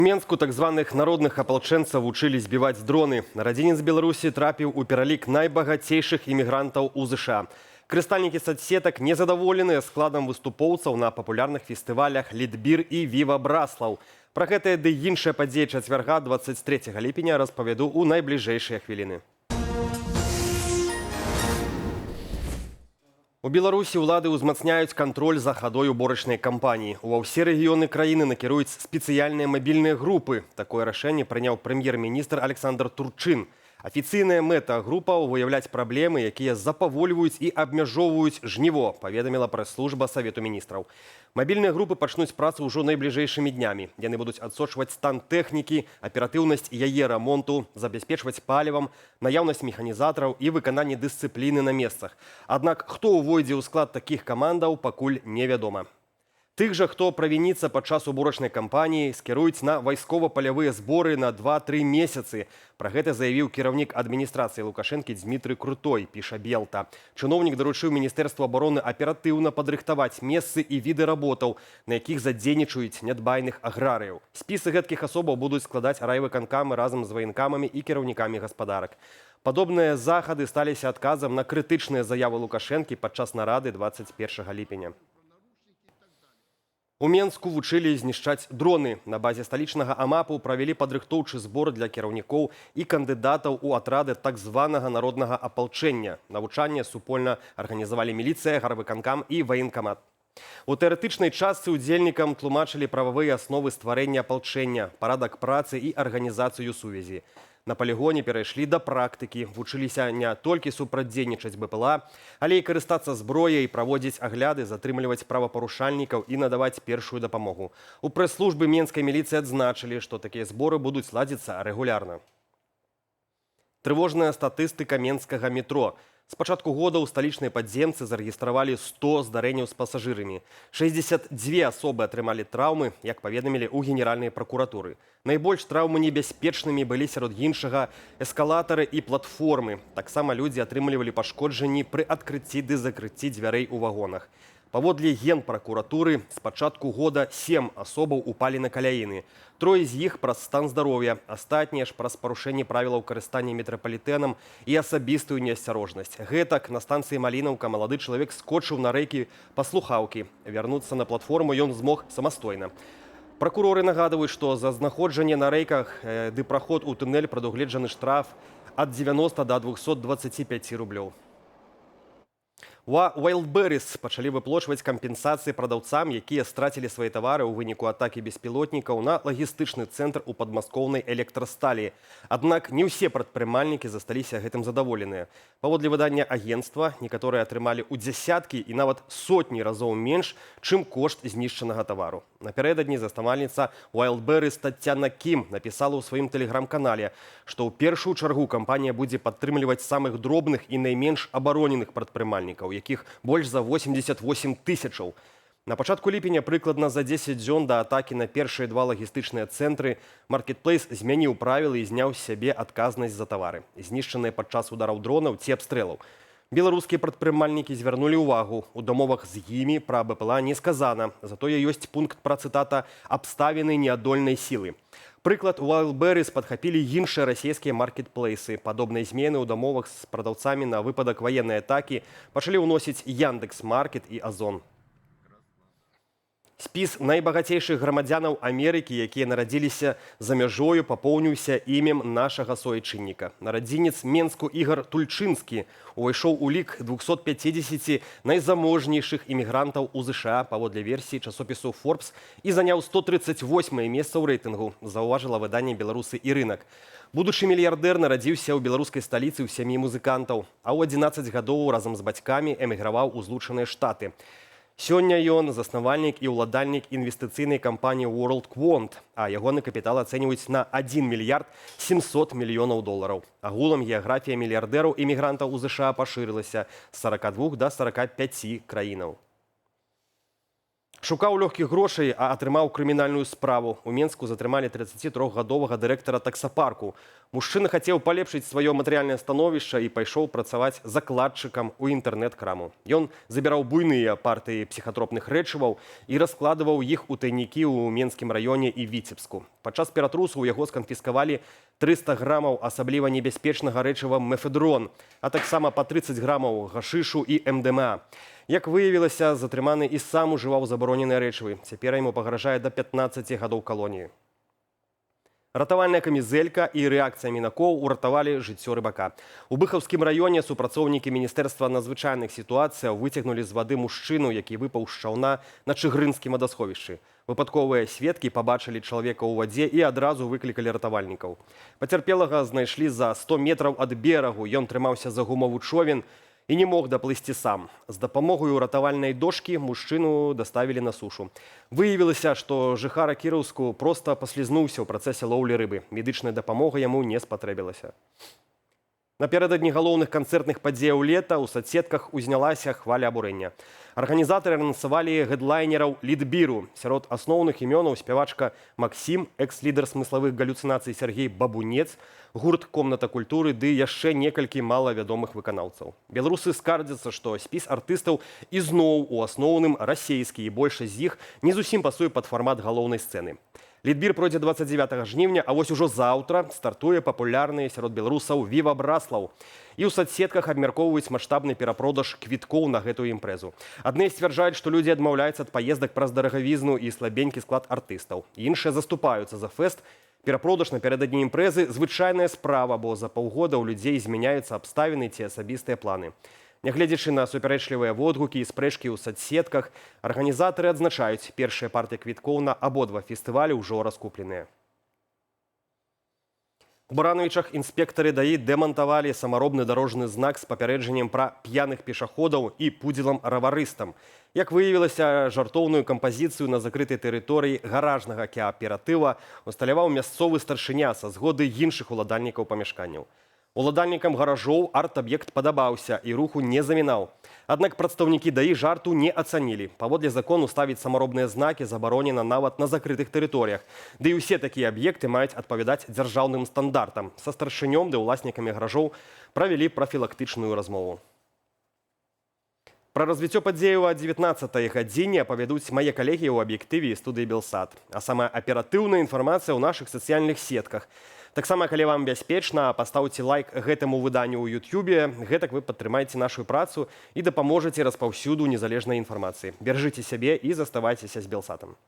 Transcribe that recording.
У Менску так званых народных апалчэнцаў вучылі збіваць дроны. Нарадзінец Беларусі трапіў у пералік найбагацейшых імігрантаў у ЗША. Карыстальнікі соцсетак незадаволеныя складам выступоўцаў на папулярных фестывалях «Літбір» і «Віва Браслаў». Пра гэтае ды іншыя падзеі чацвярга 23 ліпеня распавяду ў найбліжэйшыя хвіліны. У Беларусі ўлады ўзмацняюць кантроль за хадой уборачнай кампаніі. Ува ўсе рэгіёны краіны накіруюць спецыяльныя мабільныя групы. Такое рашэнне прыняў прэм'ер-міністр Александр Турчин. Афіцыйная мэта групаў выяўляць праблемы, якія запавольваюць і абмяжоўваюць жніво, паведаміла прэс-служба Савету міністраў. Мабільныя групы пачнуць працу ўжо найбліжэйшымі днямі. Яны будуць адсочваць стан тэхнікі, аператыўнасць яе рамонту, забяспечваць палівам, наяўнасць механізатараў і выкананне дысцыпліны на месцах. Аднак хто ўвойдзе ў склад такіх камандаў, пакуль невядома. Тых жа, хто правініцца падчас уборачнай кампаніі, скіруюць на вайскова-палявыя зборы на 2-3 месяцы. Пра гэта заявіў кіраўнік адміністрацыі Лукашэнкі Дзмітрый Крутой, піша Белта. Чыноўнік даручыў Міністэрству абароны аператыўна падрыхтаваць месцы і віды работаў, на якіх задзейнічаюць нядбайных аграрыяў. Спісы гэткіх асобаў будуць складаць райвыканкамы разам з ваенкамамі і кіраўнікамі гаспадарак. Падобныя захады сталіся адказам на крытычныя заявы Лукашэнкі падчас нарады 21 ліпеня. У Менску вучылі знішчаць дроны. На базе сталічнага АМАПу правялі падрыхтоўчы збор для кіраўнікоў і кандыдатаў у атрады так званага народнага апалчэння. Навучанне супольна арганізавалі міліцыя, гарвыканкам і ваенкамат. У тэарэтычнай частцы удзельнікам тлумачылі прававыя асновы стварэння апалчэння, парадак працы і арганізацыю сувязі. На палігоне перайшлі да практыкі, вучыліся не толькі супрацьдзейнічаць БПЛА, але і карыстацца зброяй, праводзіць агляды, затрымліваць правапарушальнікаў і надаваць першую дапамогу. У прэс-службы менскай міліцыі адзначылі, што такія зборы будуць ладзіцца рэгулярна. Трывожная статыстыка менскага метро. З пачатку года ў сталічнай падземцы зарэгістравалі 100 здарэнняў з пасажырамі. 62 асобы атрымалі траўмы, як паведамілі ў генеральнай пракуратуры. Найбольш траўмы небяспечнымі былі сярод іншага эскалатары і платформы. Таксама людзі атрымлівалі пашкоджанні пры адкрыцці ды закрыцці дзвярэй у вагонах. Паводле генпракуратуры, з пачатку года 7 асобаў упалі на каляіны. 3 з іх праз стан здароўя, астатнія ж праз парушэнне правілаў карыстання метрапалітэнам і асабістую неасцярожнасць. Гэтак, на станцыі Малінаўка малады чалавек скочыў на рэйкі па слухаўкі. Вярнуцца на платформу ён змог самастойна. Пракуроры нагадваюць, што за знаходжанне на рэйках ды праход у тунэль прадугледжаны штраф ад 90 да 225 рублёў. У Wildberries пачалі выплачваць кампенсацыі прадаўцам, якія страцілі свае тавары ў выніку атакі беспілотнікаў на лагістычны цэнтр у падмаскоўнай электрасталі. Аднак не ўсе прадпрымальнікі засталіся гэтым задаволеныя. Паводле выдання агенцтва, некаторыя атрымалі ў дзясяткі і нават сотні разоў менш, чым кошт знішчанага тавару. Напярэдадні заставальніца Wildberries Таццяна Кім напісала ў сваім тэлеграм-канале, што ў першую чаргу кампанія будзе падтрымліваць самых дробных і найменш абароненых прадпрымальнікаў, якіх больш за 88 тысячаў. На пачатку ліпеня, прыкладна за 10 дзён да атакі на першыя 2 лагістычныя цэнтры, Маркетплейс змяніў правілы і зняў з сябе адказнасць за тавары, знішчаныя падчас удараў дронаў ці абстрэлаў. Беларускія прадпрымальнікі звярнулі ўвагу. У дамовах з імі пра БПЛА не сказана, затое ёсць пункт пра, цытата, «абставіны неадольнай сілы». Прыклад, у Wildberries падхапілі іншыя расійскія маркетплейсы. Падобныя змены ў дамовах з прадаўцамі на выпадак ваеннай атакі пачалі ўносіць Яндекс.Маркет і Озон. Спіс найбагацейшых грамадзянаў Амерыкі, якія нарадзіліся за мяжою, папоўніўся імем нашага суайчынніка. Нарадзінец Менску Ігар Тульчынскі увайшоў у лік 250 найзаможнейшых імігрантаў у ЗША паводле версіі часопісу Forbes і заняў 138е месца ў рэйтынгу, заўважыла выданне «Беларусы і рынак». Будучы мільярдэр нарадзіўся ў беларускай сталіцы ў сям'і музыкантаў, а ў 11 гадоў разам з бацькамі эміграваў у Злучаныя Штаты. Сёння ён заснавальнік і ўладальнік інвестыцыйнай кампаніі World Quant, а ягоны капітал ацэньваюць на 1 мільярд 700 мільёнаў долараў. Агулам геаграфія мільярдэраў імігрантаў у ЗША пашырылася з 42 да 45 краінаў. Шукаў лёгкіх грошай, а атрымаў крымінальную справу. У Менску затрымалі 33-гадовага дырэктара таксапарку. Мужчына хацеў палепшыць сваё матэрыяльнае становішча і пайшоў працаваць закладчыкам у інтэрнэт-краму. Ён забіраў буйныя партыі псіхатропных рэчываў і раскладываў іх у тайнікі ў Менскім раёне і Віцебску. Падчас ператрусу ў яго сканфіскавалі 300 грамаў асабліва небяспечнага рэчыва мефедрон, а таксама па 30 грамаў гашышу і МДМА. Як выявілася, затрыманы і сам ужываў забароненыя рэчывы. Цяпер яму пагражае да 15 гадоў калоніі. Ратавальная камізэлька і рэакцыя мінакоў уратавалі жыццё рыбака. У Быхаўскім раёне супрацоўнікі Міністэрства надзвычайных сітуацыяў выцягнулі з вады мужчыну, які выпаў з чаўна на Чыгрынскім вадасховішчы. Выпадковыя сведкі пабачылі чалавека ў вадзе і адразу выклікалі ратавальнікаў. Пацярпелага знайшлі за 100 метраў ад берагу. Ён трымаўся за гумовы човен і не мог даплысці сам. З дапамогай ратавальнай дошкі мужчыну даставілі на сушу. Выявілася, што жыхара Кіраўску проста паслізнуўся ў працэсе лоўлі рыбы. Медычная дапамога яму не спатрэбілася. Напярэдадні галоўных канцэртных падзеяў лета ў соцсетках узнялася хваля абурэння. Арганізатары анансавалі гэдлайнераў лідбіру. Сярод асноўных імёнаў спявачка Максім, экс-лідар смыславых галюцынацый Сергей Бабунец, гурт «Комната культуры» ды яшчэ некалькі малавядомых выканаўцаў. Беларусы скардзяцца, што спіс артыстаў ізноў у асноўным расейскі, і большасць з іх не зусім пасуе пад фармат галоўнай сцэны. Лідбір пройдзе 29 жніўня, а вось ужо заўтра стартуе папулярны сярод беларусаў «Віва Браслаў». І ў соцсетках абмяркоўваюць маштабны перапродаж квіткоў на гэтую імпрэзу. Адны сцвярджаюць, што людзі адмаўляюцца ад паездак праз дарагавізну і слабенькі склад артыстаў. Іншыя заступаюцца за фэст. Перапродаж напярэдадні імпрэзы – звычайная справа, бо за паўгода ў людзей змяняюцца абставіны ці асабістыя планы. Нягледзячы на супярэчлівыя водгукі і спрэчкі ў соцсетках, арганізатары адзначаюць, першыя партыі квіткоў на абодва фестывалі ўжо раскупленыя. У Баранавічах інспектары ДАІ дэмантавалі самаробны дарожны знак з папярэджаннем пра п'яных пешаходаў і пудзілам-раварыстам. Як выявілася, жартоўную кампазіцыю на закрытай тэрыторыі гаражнага кааператыва усталяваў мясцовы старшыня са згоды іншых уладальнікаў памяшканняў. Уладальнікам гаражоў арт-аб'ект падабаўся і руху не замінаў. Аднак прадстаўнікі ДАІ жарту не ацанілі. Паводле закону ставіць самаробныя знакі забаронена нават на закрытых тэрыторыях. Ды і ўсе такія аб'екты маюць адпавядаць дзяржаўным стандартам. Са старшынём ды ўласнікамі гаражоў правялі прафілактычную размову. Пра развіццё падзеяў о 19-й гадзіне апавядуць мае калегі ў аб'ектыве і студыі Белсат. А самая аператыўная інфармацыя ў нашых сацыяльных сетках. Таксама, калі вам бяспечна, пастаўце лайк гэтаму выданню ў Ютубе. Гэтак вы падтрымаеце нашу працу і дапаможаце распаўсюду незалежнай інфармацыі. Бяржыце сябе і заставайцеся з Белсатам.